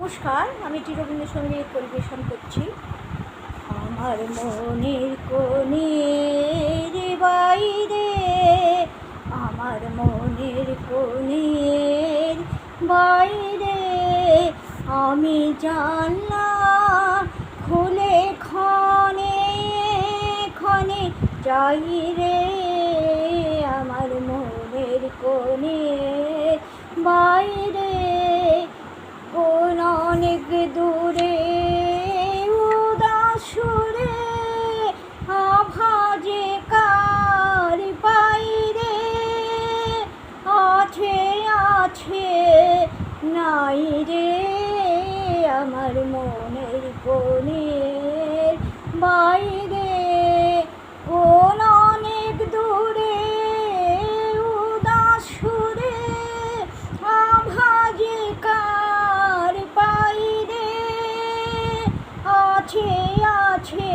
নমস্কার, আমি টি রবীন্দ্রসঙ্গীত পরিবেশন করছি। আমার মনের কোণের বাইরে, আমার মনের কোণের বাইরে আমি জানলা খুলে ক্ষণে ক্ষণে যাই রে। আমার মনের কোণের বাইরে কোন অনেক দূরে উদাস সুরে আভাজে কার বাইরে আছে আছে নাই রে। আমার মনের কোণের বাইরে কোন অনেক দূরে উদাস সুরে আভাজে কার বাইরে আছে আছে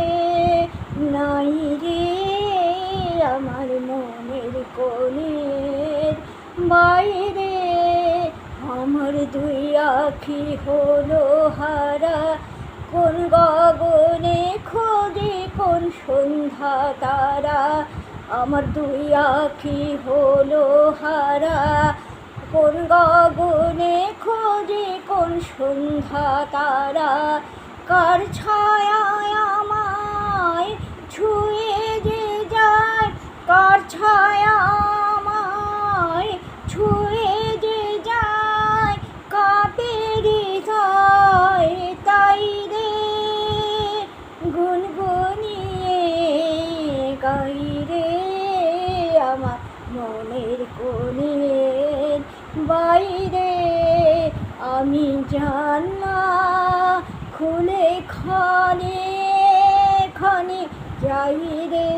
নাই রে। আমার মনের কোণের বাইরে আমার দুই আখি হলো হারা, কোন গগনে খোঁজে কোন সন্ধ্যা তারা। আমার দুই আখি হলো হারা, কোন গগনে খোঁজে কোন সন্ধ্যা তারা। কার ছায়ায় আমায় ছুঁয়ে যে যায়, কার ছায়া আমায় ছুঁয়ে যে যায়, কাঁপে হৃদয় তাই রে। গুনগুনিয়ে গাই রে। আমার মনের কোণের বাইরে আমি জানলা খুলে ক্ষণে ক্ষণে যাই রে।